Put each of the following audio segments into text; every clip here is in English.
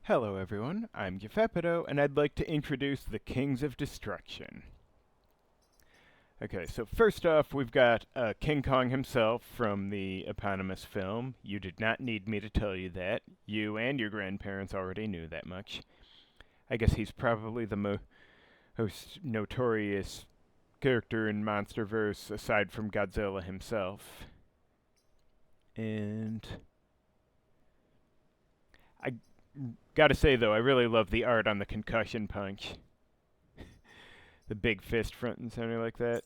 Hello everyone, I'm Gefepido, and I'd like to introduce the Kings of Destruction. Okay, so first off, we've got King Kong himself from the eponymous film. You did not need me to tell you that. You and your grandparents already knew that much. I guess he's probably the most notorious character in Monsterverse aside from Godzilla himself. And I gotta say, though, I really love the art on the concussion punch. The big fist front and center like that.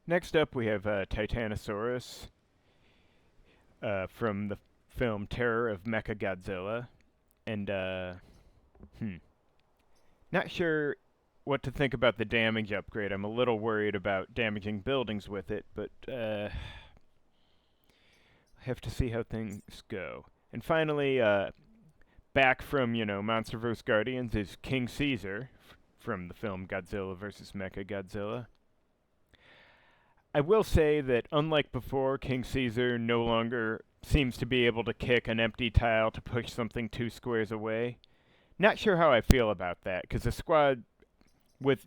Next up, we have Titanosaurus from the film Terror of Mechagodzilla. And, not sure what to think about the damage upgrade. I'm a little worried about damaging buildings with it, but have to see how things go. And finally, back from, Monsterverse Guardians is King Caesar from the film Godzilla vs. Mechagodzilla. I will say that, unlike before, King Caesar no longer seems to be able to kick an empty tile to push something 2 squares away. Not sure how I feel about that, because the squad with...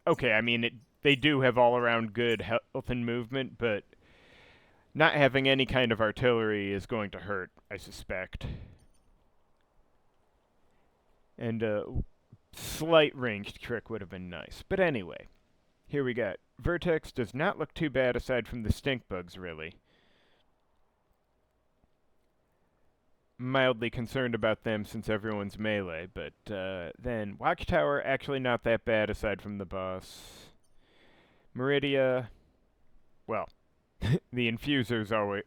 Okay, I mean, they do have all-around good health and movement, but not having any kind of artillery is going to hurt, I suspect. And a slight ranged trick would have been nice. But anyway, here we got. Vertex does not look too bad aside from the stink bugs, really. Mildly concerned about them since everyone's melee, but then Watchtower, actually not that bad aside from the boss. Meridia, well, the infuser's always,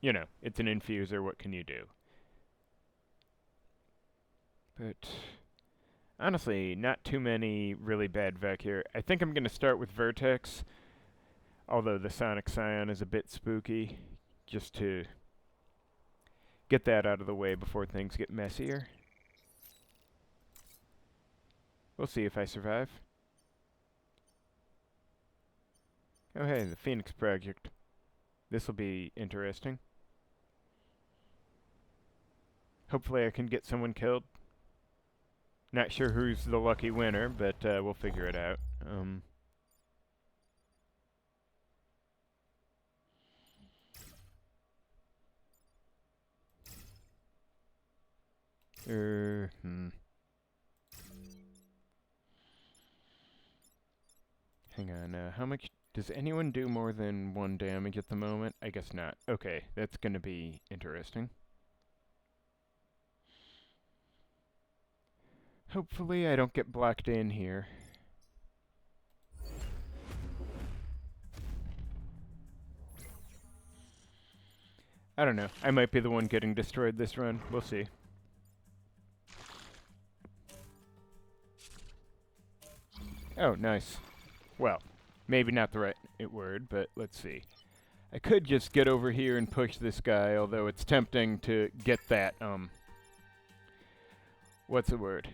it's an infuser, what can you do? But honestly, not too many really bad Vec here. I think I'm going to start with Vertex, although the Sonic Scion is a bit spooky, just to get that out of the way before things get messier. We'll see if I survive. Oh hey, the Phoenix Project. This'll be interesting. Hopefully I can get someone killed. Not sure who's the lucky winner, but we'll figure it out. Hang on, how much... Does anyone do more than 1 damage at the moment? I guess not. Okay, that's gonna be interesting. Hopefully I don't get blocked in here. I don't know. I might be the one getting destroyed this run. We'll see. Oh, nice. Well, maybe not the right word, but let's see. I could just get over here and push this guy, although it's tempting to get that, what's the word?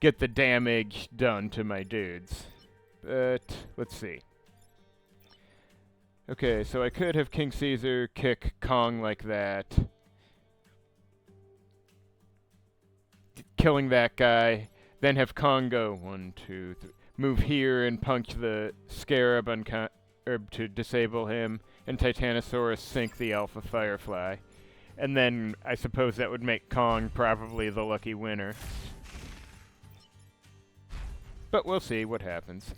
Get the damage done to my dudes. But, let's see. Okay, so I could have King Caesar kick Kong like that. Killing that guy. Then have Kong go 1, 2, 3. Move here and punch the Scarab to disable him. And Titanosaurus sink the Alpha Firefly. And then I suppose that would make Kong probably the lucky winner. But we'll see what happens.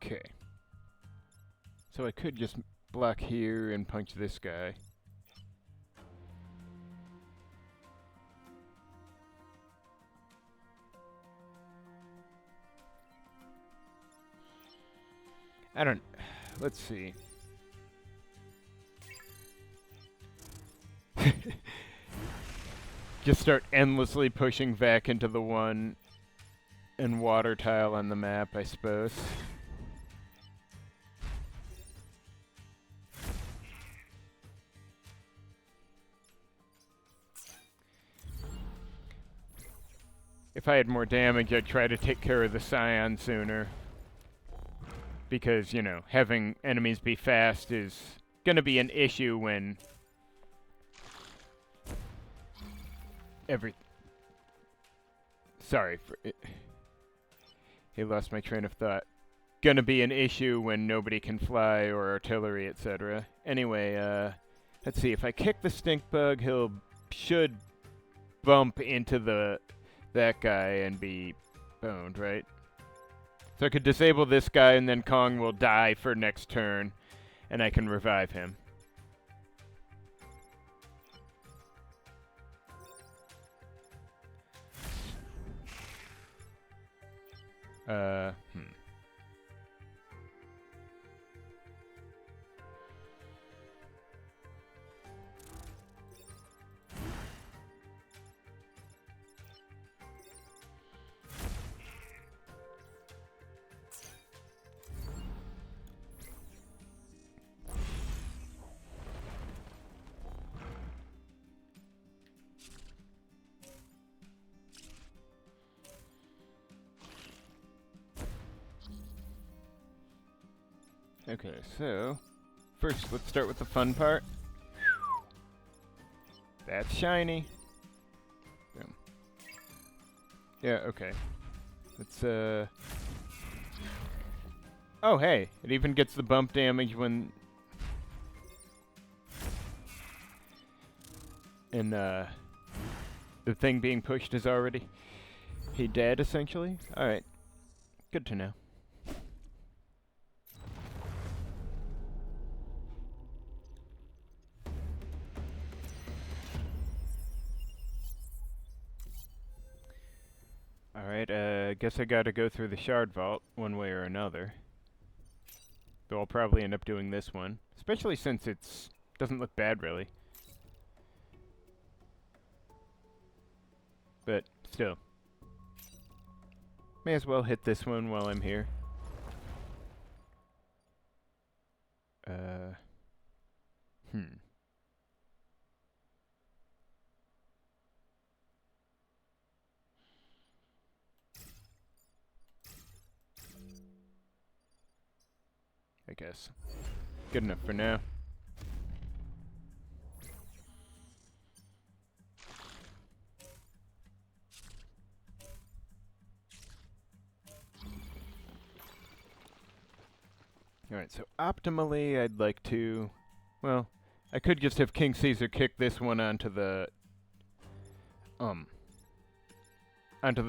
Okay. So I could just block here and punch this guy. I don't... Let's see. Just start endlessly pushing back into the 1 and water tile on the map, I suppose. if I had more damage, I'd try to take care of the Scion sooner. Because, you know, having enemies be fast is gonna be an issue when Sorry for it. He lost my train of thought. Gonna be an issue when nobody can fly or artillery, etc. Anyway, let's see. If I kick the stink bug, should bump into that guy and be boned, right? So I could disable this guy, and then Kong will die for next turn, and I can revive him. Okay, so first let's start with the fun part. That's shiny. Boom. Yeah, okay. Let's oh, hey, it even gets the bump damage when the thing being pushed is already dead, essentially. Alright. Good to know. Alright, guess I gotta go through the shard vault one way or another. Though I'll probably end up doing this one. Especially since it's doesn't look bad, really. But, still. May as well hit this one while I'm here. I guess. Good enough for now. Alright, so optimally I'd like to... Well, I could just have King Caesar kick this one onto the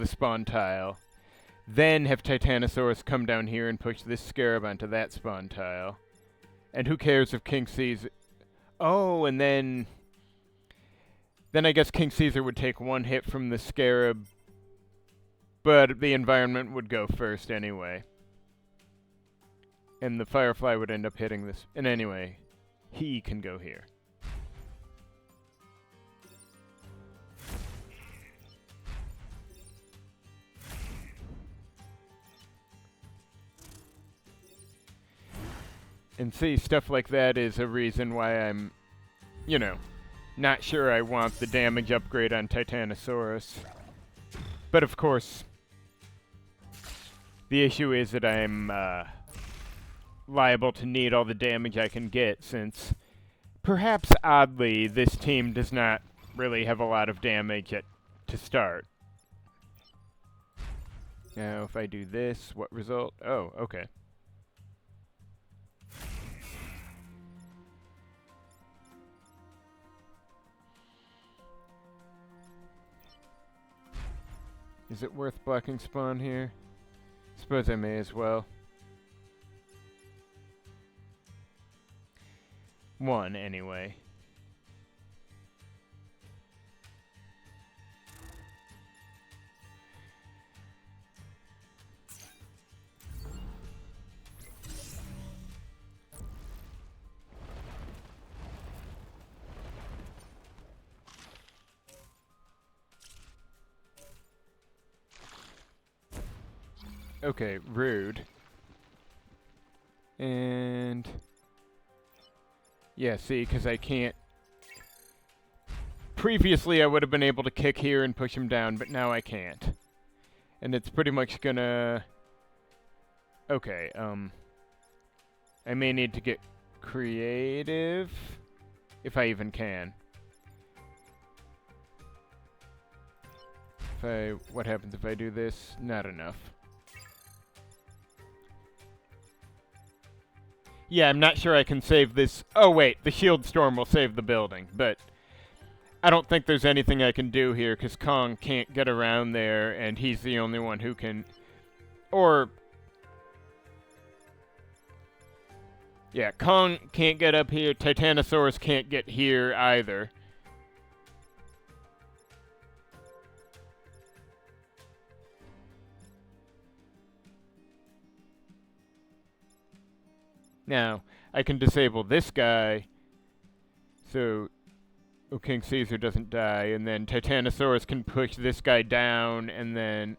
spawn tile. Then have Titanosaurus come down here and push this scarab onto that spawn tile. And who cares if King Caesar... Oh, and then I guess King Caesar would take one hit from the scarab, but the environment would go first anyway. And the Firefly would end up hitting this. And anyway, he can go here. And see, stuff like that is a reason why I'm, you know, not sure I want the damage upgrade on Titanosaurus. But of course, the issue is that I'm liable to need all the damage I can get, since perhaps oddly this team does not really have a lot of damage to start. Now if I do this, what result? Oh, okay. Is it worth blocking spawn here? Suppose I may as well. One, anyway. Okay, rude. And... yeah, see, because I can't... Previously I would have been able to kick here and push him down, but now I can't. And it's pretty much gonna... Okay, I may need to get creative, if I even can. What happens if I do this? Not enough. Yeah, I'm not sure I can save this. Oh wait, the shield storm will save the building, but I don't think there's anything I can do here because Kong can't get around there and he's the only one who can... Or... Yeah, Kong can't get up here, Titanosaurus can't get here either. Now, I can disable this guy, so King Caesar doesn't die, and then Titanosaurus can push this guy down, and then,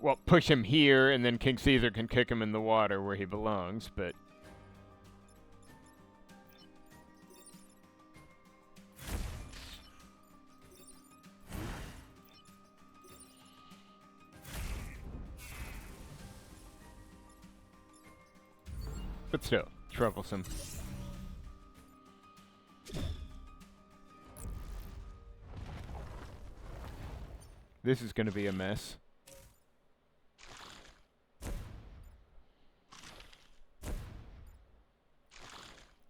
well, push him here, and then King Caesar can kick him in the water where he belongs, but... But still, troublesome. This is going to be a mess.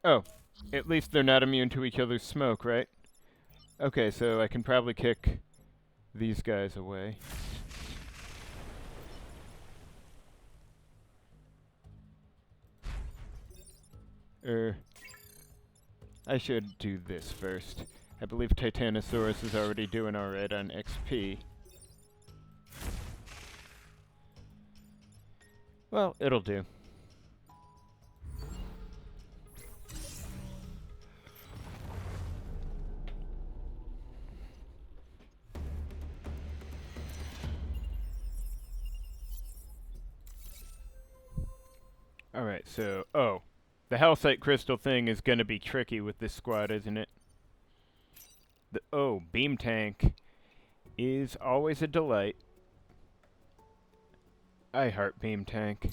Oh, at least they're not immune to each other's smoke, right? Okay, so I can probably kick these guys away. I should do this first. I believe Titanosaurus is already doing alright on XP. Well, it'll do. Alright, so... Oh. The Hellsite Crystal thing is gonna be tricky with this squad, isn't it? Beam Tank is always a delight. I heart Beam Tank.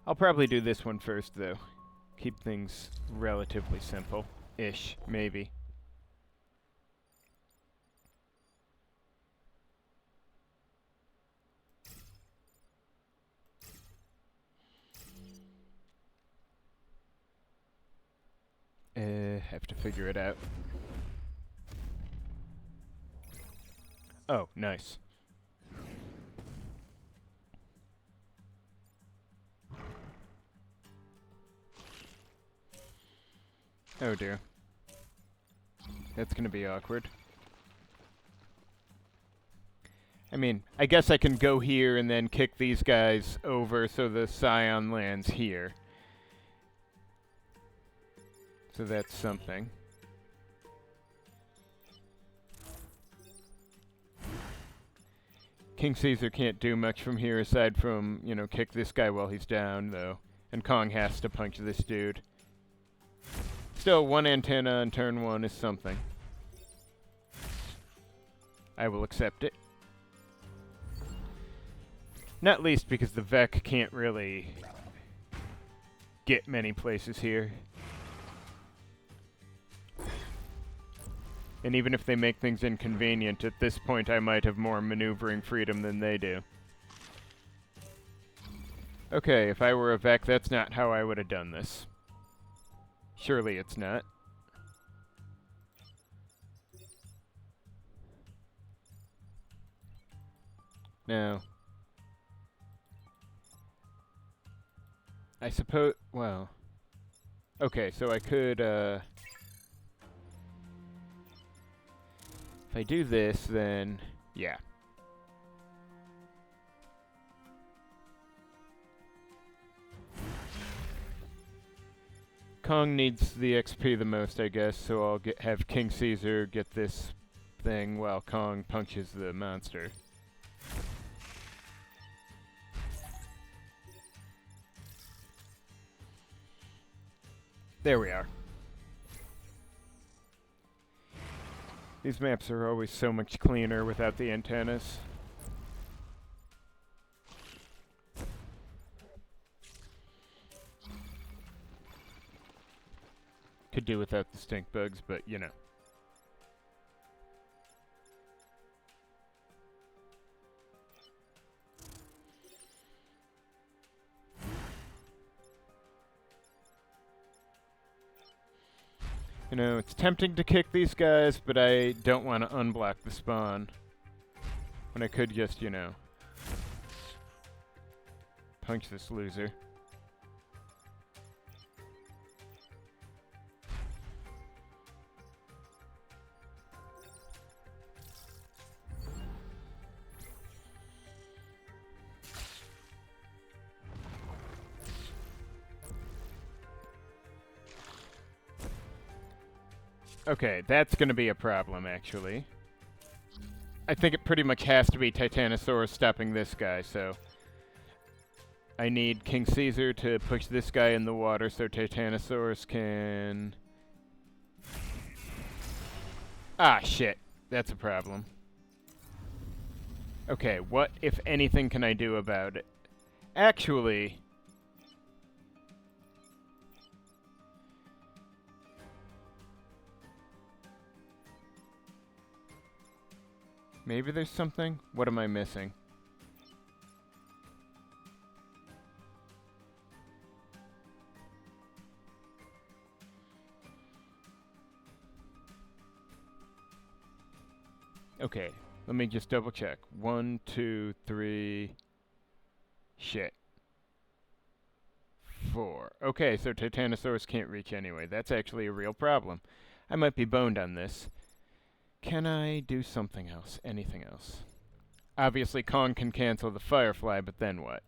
I'll probably do this one first, though. Keep things relatively simple-ish, maybe. Have to figure it out. Oh, nice. Oh dear. That's gonna be awkward. I mean, I guess I can go here and then kick these guys over so the Scion lands here. So that's something. King Caesar can't do much from here aside from, you know, kick this guy while he's down, though. And Kong has to punch this dude. Still, one antenna on turn one is something. I will accept it. Not least because the Vec can't really get many places here. And even if they make things inconvenient, at this point I might have more maneuvering freedom than they do. Okay, if I were a Vec, that's not how I would have done this. Surely it's not. Now, I suppose, well, okay, so I could, if I do this, then, yeah. Kong needs the XP the most, I guess, so I'll have King Caesar get this thing while Kong punches the monster. There we are. These maps are always so much cleaner without the antennas. Could do without the stink bugs, but you know. You know, it's tempting to kick these guys, but I don't want to unblock the spawn. When I could just, you know, punch this loser. Okay, that's gonna be a problem, actually. I think it pretty much has to be Titanosaurus stopping this guy, so... I need King Caesar to push this guy in the water so Titanosaurus can... Ah, shit. That's a problem. Okay, what, if anything, can I do about it? Actually... Maybe there's something? What am I missing? Okay, let me just double check. 1, 2, 3... Shit. 4. Okay, so Titanosaurus can't reach anyway. That's actually a real problem. I might be boned on this. Can I do something else? Anything else? Obviously, Kong can cancel the Firefly, but then what?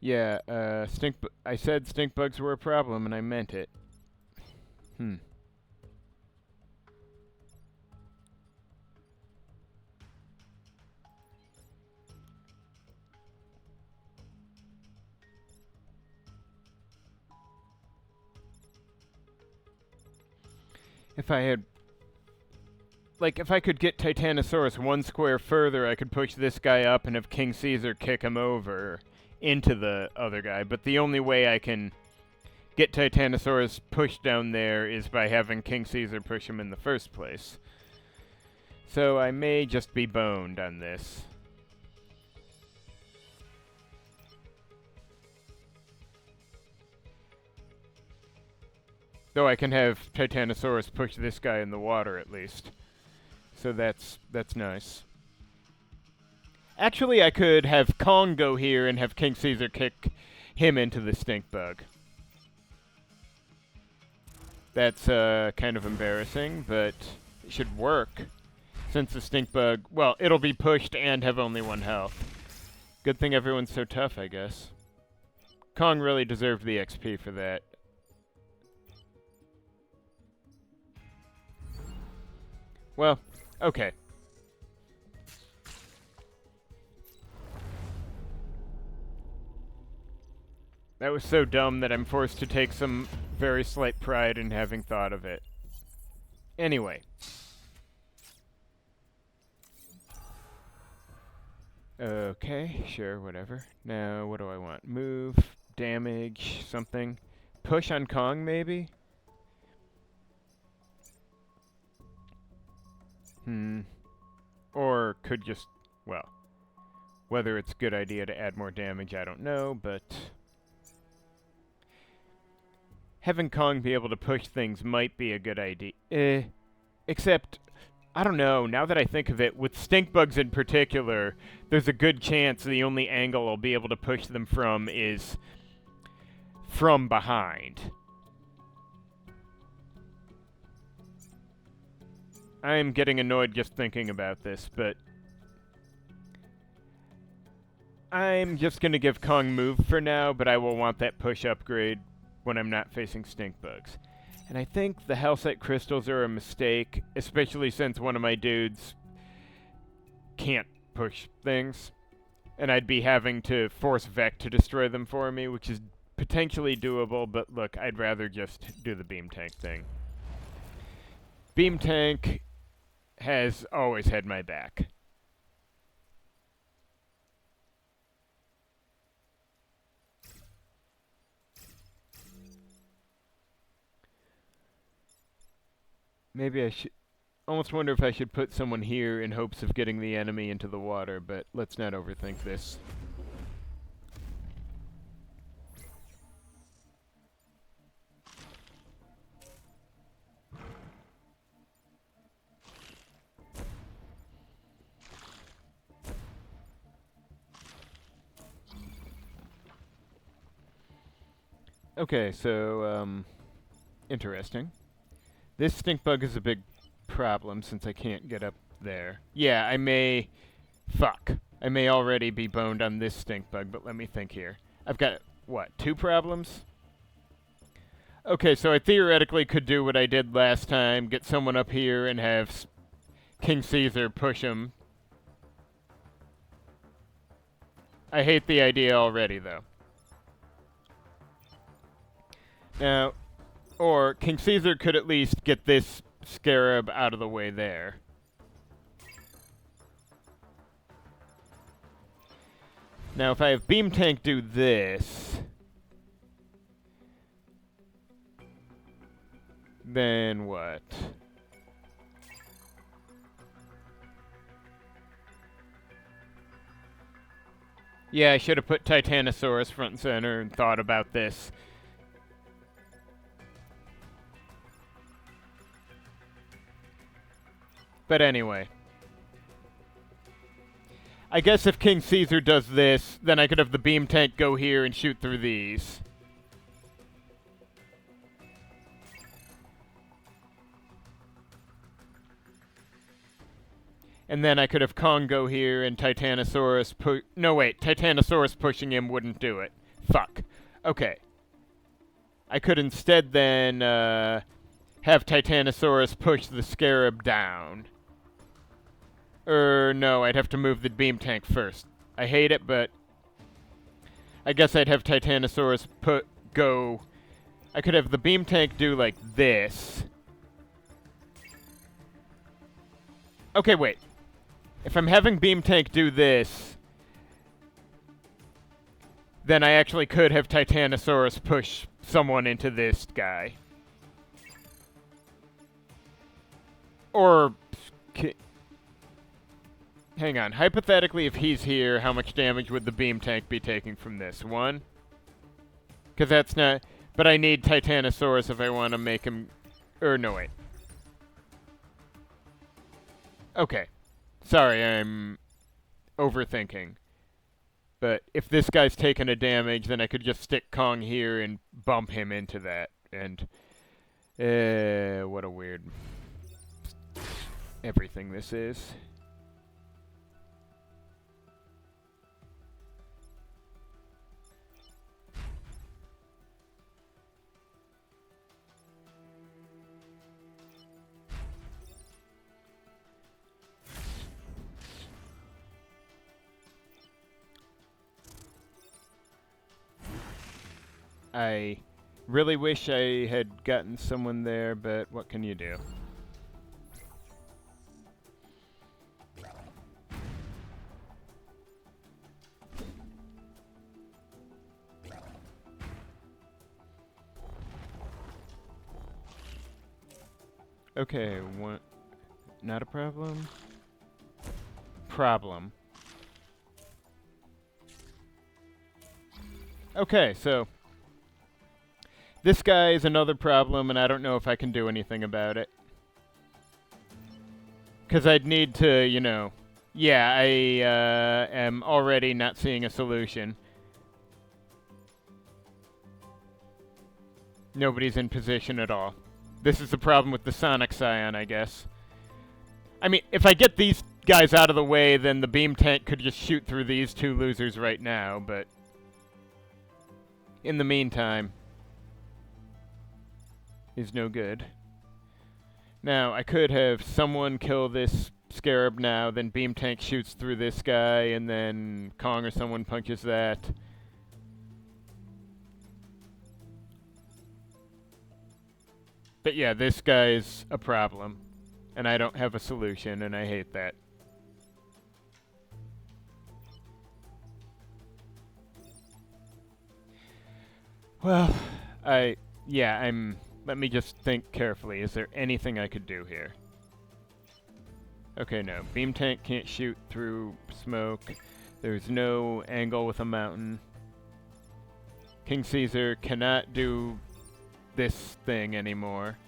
Yeah, I said stink bugs were a problem, and I meant it. If I had... Like, if I could get Titanosaurus one square further, I could push this guy up and have King Caesar kick him over into the other guy. But the only way I can get Titanosaurus pushed down there is by having King Caesar push him in the first place. So I may just be boned on this. Though I can have Titanosaurus push this guy in the water at least. So that's nice. Actually, I could have Kong go here and have King Caesar kick him into the stink bug. That's kind of embarrassing, but it should work. Since the stink bug, well, it'll be pushed and have only 1 health. Good thing everyone's so tough, I guess. Kong really deserved the XP for that. Well, okay. That was so dumb that I'm forced to take some very slight pride in having thought of it. Anyway. Okay, sure, whatever. Now, what do I want? Move, damage, something. Push on Kong, maybe? Or could just, well, whether it's a good idea to add more damage, I don't know, but having Kong be able to push things might be a good idea. Except, I don't know, now that I think of it, with stink bugs in particular, there's a good chance the only angle I'll be able to push them from is from behind. I'm getting annoyed just thinking about this, but I'm just going to give Kong move for now, but I will want that push upgrade when I'm not facing stink bugs. And I think the Hellsite crystals are a mistake, especially since one of my dudes can't push things. And I'd be having to force Vec to destroy them for me, which is potentially doable, but look, I'd rather just do the beam tank thing. Beam tank has always had my back. Maybe I should... almost wonder if I should put someone here in hopes of getting the enemy into the water, but let's not overthink this. Okay, so, interesting. This stink bug is a big problem since I can't get up there. Yeah, I may... fuck. I may already be boned on this stink bug, but let me think here. I've got, what, 2 problems? Okay, so I theoretically could do what I did last time, get someone up here and have King Caesar push him. I hate the idea already, though. Now, or King Caesar could at least get this scarab out of the way there. Now, if I have Beam Tank do this, then what? Yeah, I should have put Titanosaurus front and center and thought about this. But anyway. I guess if King Caesar does this, then I could have the beam tank go here and shoot through these. And then I could have Kong go here and Titanosaurus no, wait. Titanosaurus pushing him wouldn't do it. Fuck. Okay. I could instead then have Titanosaurus push the scarab down. No, I'd have to move the beam tank first. I hate it, but I guess I'd have Titanosaurus go. I could have the beam tank do like this. Okay, wait. If I'm having beam tank do this, then I actually could have Titanosaurus push someone into this guy. Or... hang on. Hypothetically, if he's here, how much damage would the beam tank be taking from this? 1? Because that's not... but I need Titanosaurus if I want to make him... no, wait. Okay. Sorry, I'm overthinking. But if this guy's taking a damage, then I could just stick Kong here and bump him into that. And... what a weird... everything this is. I really wish I had gotten someone there, but what can you do? Okay, what? Not a problem? Problem. Okay, so... this guy is another problem, and I don't know if I can do anything about it. Because I'd need to, you know... yeah, I am already not seeing a solution. Nobody's in position at all. This is the problem with the Sonic Scion, I guess. I mean, if I get these guys out of the way, then the beam tank could just shoot through these 2 losers right now, but... in the meantime... is no good. Now, I could have someone kill this scarab now, then beam tank shoots through this guy, and then Kong or someone punches that. But yeah, this guy's a problem. And I don't have a solution, and I hate that. Well, let me just think carefully. Is there anything I could do here? Okay, no. Beam tank can't shoot through smoke. There's no angle with a mountain. King Caesar cannot do this thing anymore.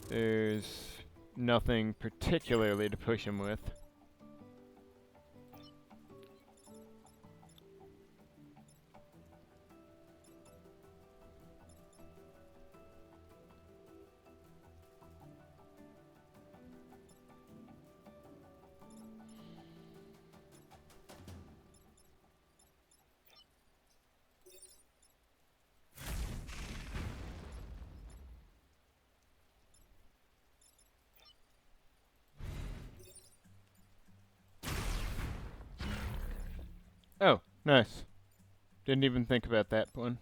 There's nothing particularly to push him with. Oh, nice. Didn't even think about that one.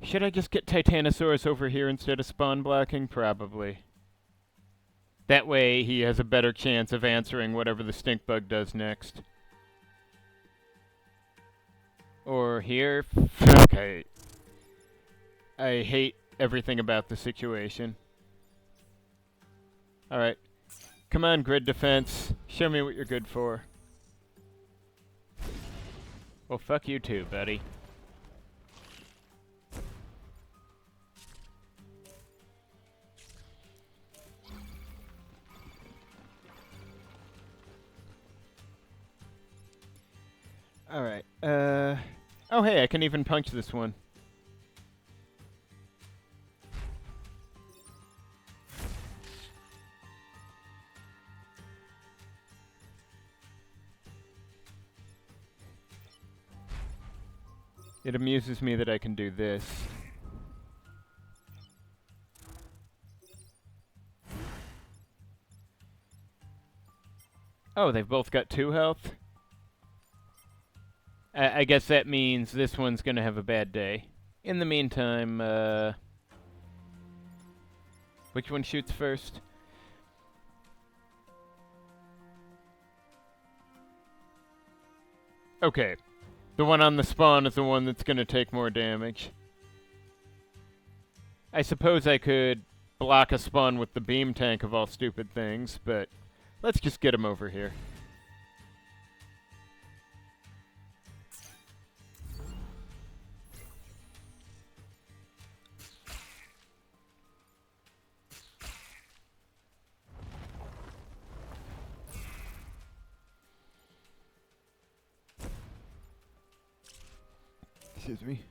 Should I just get Titanosaurus over here instead of spawn blocking? Probably. That way he has a better chance of answering whatever the stink bug does next. Or here? Okay. I hate everything about the situation. Alright. Come on, grid defense. Show me what you're good for. Well, fuck you too, buddy. Alright, oh hey, I can even punch this one. It amuses me that I can do this. Oh, they've both got 2 health? I guess that means this one's gonna have a bad day. In the meantime, which one shoots first? Okay. The one on the spawn is the one that's gonna take more damage. I suppose I could block a spawn with the beam tank of all stupid things, but let's just get him over here. Excuse me.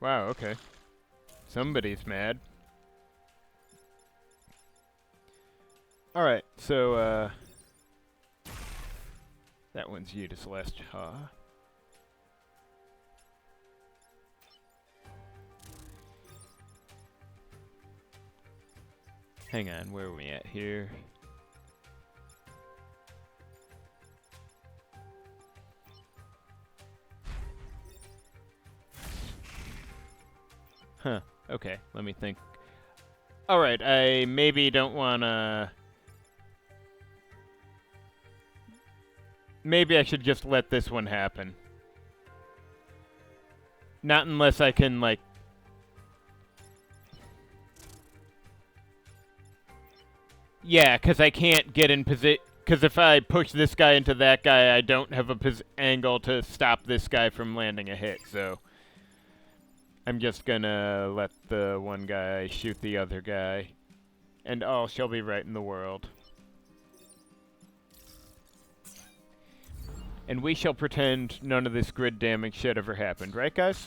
Wow, okay. Somebody's mad. Alright, so, that one's you to Celeste. Hang on, where are we at here? Huh, okay, let me think. Alright, I maybe don't wanna... Maybe I should just let this one happen. Not unless I can, like... Yeah, because I can't get in position... Because if I push this guy into that guy, I don't have a angle to stop this guy from landing a hit, so... I'm just gonna let the one guy shoot the other guy. And all shall be right in the world. And we shall pretend none of this grid damage shit ever happened, right guys?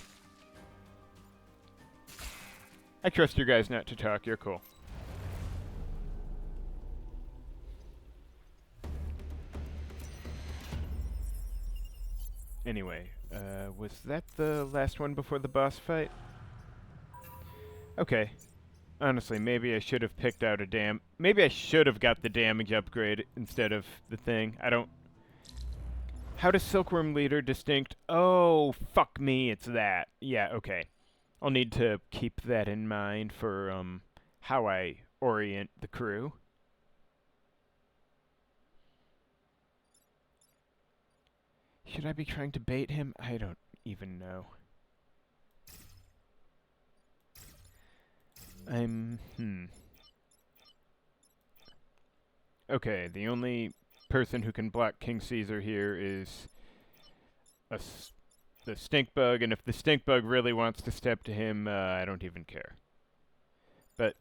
I trust you guys not to talk, you're cool. Anyway, was that the last one before the boss fight? Okay. Honestly, maybe I should have picked out a maybe I should have got the damage upgrade instead of the thing. I don't... How does Silkworm Leader distinct? Oh, fuck me, it's that. Yeah, okay. I'll need to keep that in mind for how I orient the crew. Should I be trying to bait him? I don't even know. Okay, the only person who can block King Caesar here is the stink bug, and if the stink bug really wants to step to him, I don't even care. But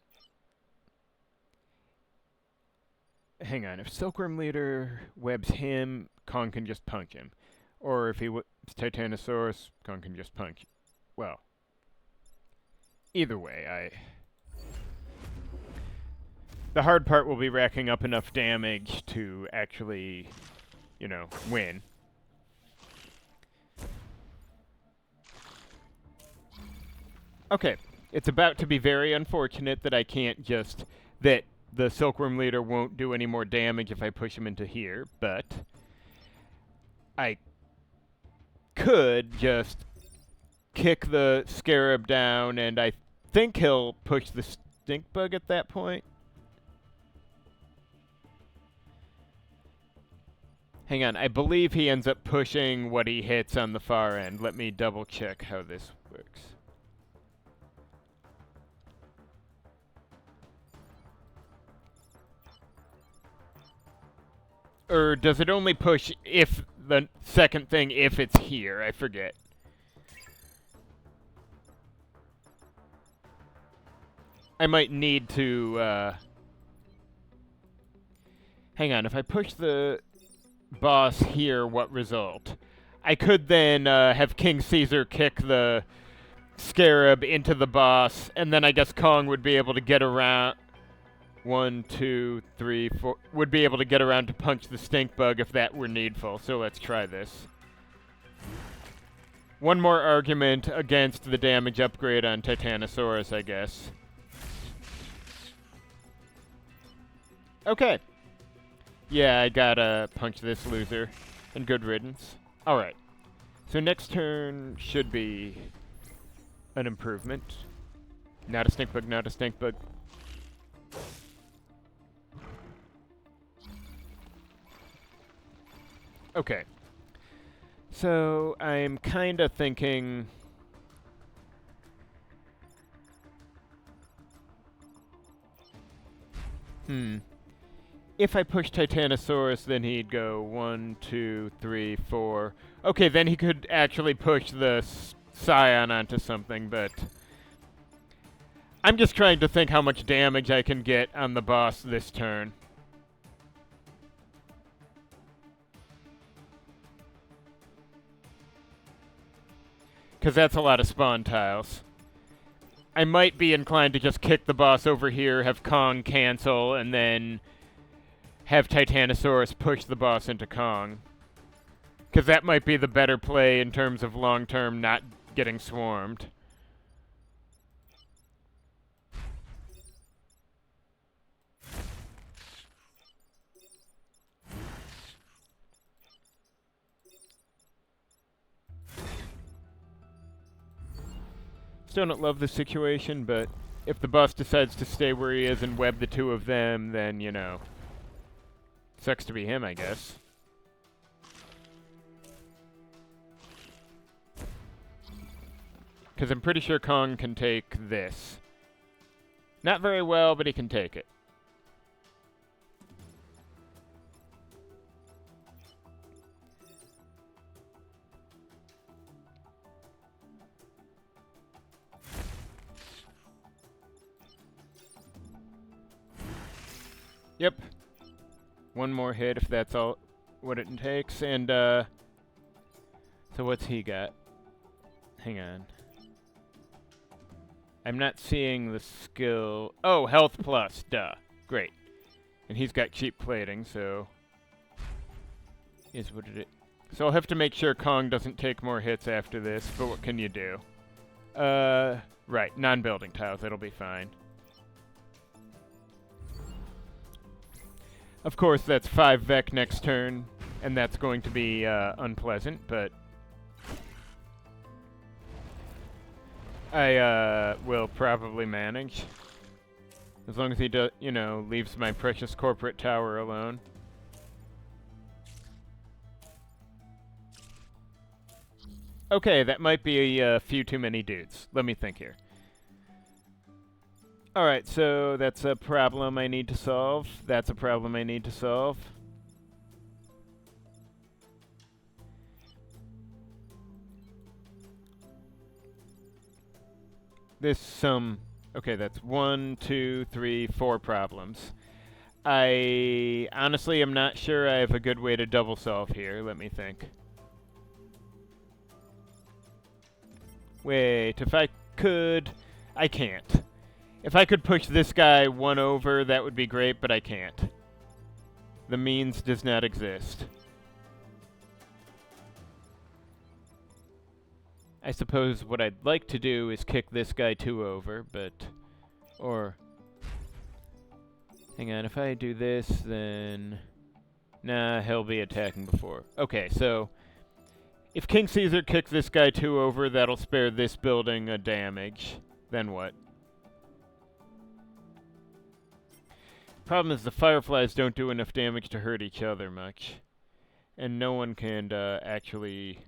hang on, if Silkworm Leader webs him, Kong can just punch him. Or if he webs Titanosaurus, Kong can just punch. Well, either way, the hard part will be racking up enough damage to actually, you know, win. Okay, it's about to be very unfortunate that I can't just... that the Silkworm Leader won't do any more damage if I push him into here, but... I could just kick the Scarab down, and I think he'll push the stink bug at that point. Hang on, I believe he ends up pushing what he hits on the far end. Let me double check how this works. Or does it only push if the second thing, if it's here? I forget. I might need to, hang on, if I push the boss here, what result? I could then have King Caesar kick the Scarab into the boss, and then I guess Kong would be able to get around... 1, 2, 3, 4... would be able to get around to punch the stink bug if that were needful, so let's try this. One more argument against the damage upgrade on Titanosaurus, I guess. Okay. Yeah, I gotta punch this loser. And good riddance. Alright. So next turn should be an improvement. Not a stink bug, not a stink bug. Okay. So I'm kinda thinking... If I push Titanosaurus, then he'd go 1, 2, 3, 4. Okay, then he could actually push the Scion onto something, but... I'm just trying to think how much damage I can get on the boss this turn. Because that's a lot of spawn tiles. I might be inclined to just kick the boss over here, have Kong cancel, and then have Titanosaurus push the boss into Kong. Because that might be the better play in terms of long-term not getting swarmed. Still don't love the situation, but if the boss decides to stay where he is and web the two of them, then, you know, sucks to be him, I guess. Because I'm pretty sure Kong can take this. Not very well, but he can take it. Yep. One more hit if that's all what it takes. And, so what's he got? Hang on. I'm not seeing the skill. Oh, health plus. Duh. Great. And he's got cheap plating, so... is what it is. So I'll have to make sure Kong doesn't take more hits after this, but what can you do? Right. Non-building tiles. It'll be fine. Of course, that's 5 Vec next turn. And that's going to be unpleasant, but I will probably manage. As long as he does, you know, leaves my precious corporate tower alone. Okay, that might be a few too many dudes. Let me think here. Alright, so that's a problem I need to solve. That's a problem I need to solve. This okay, that's 1, 2, 3, 4 problems. I honestly am not sure I have a good way to double solve here. Let me think. Wait, if I could... I can't. If I could push this guy 1 over, that would be great, but I can't. The means does not exist. I suppose what I'd like to do is kick this guy 2 over, but... Or... Hang on, if I do this, then... Nah, he'll be attacking before. Okay, so... If King Caesar kicks this guy 2 over, that'll spare this building a damage. Then what? Problem is the Fireflies don't do enough damage to hurt each other much. And no one can actually...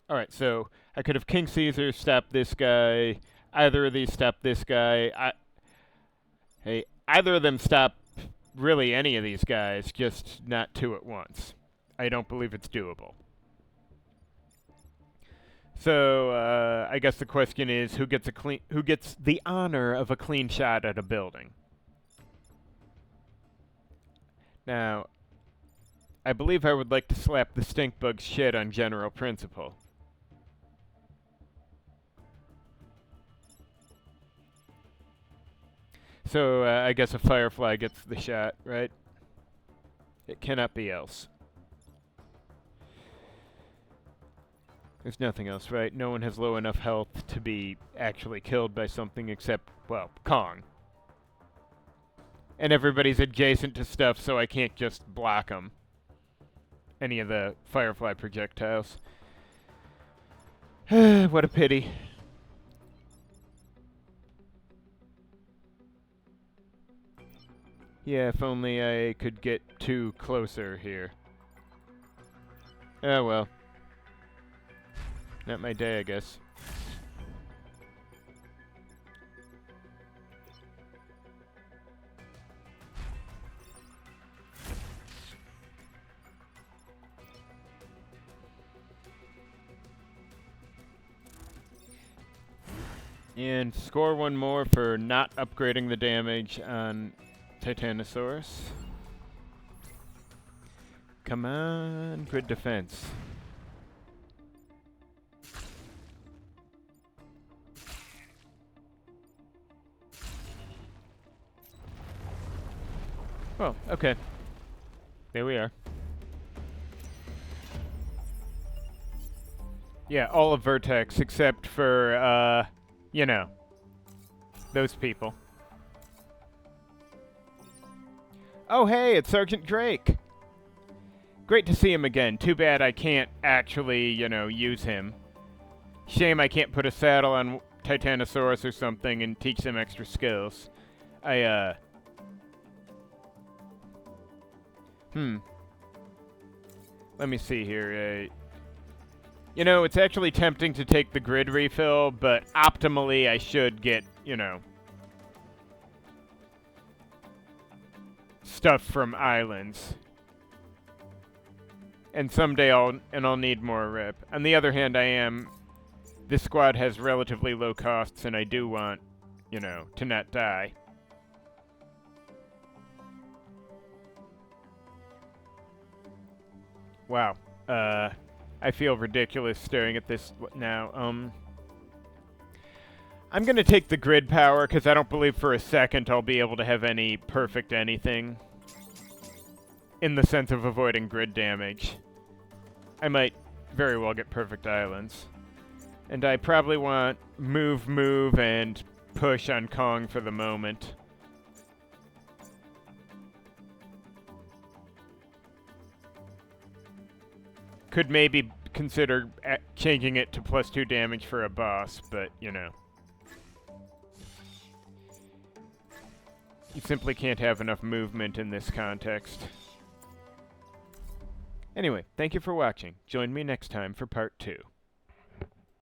Alright, so I could have King Caesar stop this guy. Either of these stop this guy. Hey, either of them stop really any of these guys, just not 2 at once. I don't believe it's doable. So, I guess the question is, who gets the honor of a clean shot at a building? Now, I believe I would like to slap the stink bug shit on general principle. So, I guess a Firefly gets the shot, right? It cannot be else. There's nothing else, right? No one has low enough health to be actually killed by something except, well, Kong. And everybody's adjacent to stuff, so I can't just block them. Any of the Firefly projectiles. What a pity. Yeah, if only I could get 2 closer here. Oh well. Not my day, I guess. And score 1 more for not upgrading the damage on Titanosaurus. Come on, good defense. Oh, okay. There we are. Yeah, all of Vertex except for, you know, those people. Oh, hey, it's Sergeant Drake. Great to see him again. Too bad I can't actually, you know, use him. Shame I can't put a saddle on Titanosaurus or something and teach them extra skills. Let me see here. You know, it's actually tempting to take the grid refill, but optimally I should get, you know, stuff from islands. And someday I'll need more rip. On the other hand, this squad has relatively low costs, and I do want, you know, to not die. Wow. I feel ridiculous staring at this now. I'm gonna take the grid power, because I don't believe for a second I'll be able to have any perfect anything. In the sense of avoiding grid damage. I might very well get perfect islands. And I probably want move, and push on Kong for the moment. Could maybe consider changing it to +2 damage for a boss, but, you know. You simply can't have enough movement in this context. Anyway, thank you for watching. Join me next time for part 2.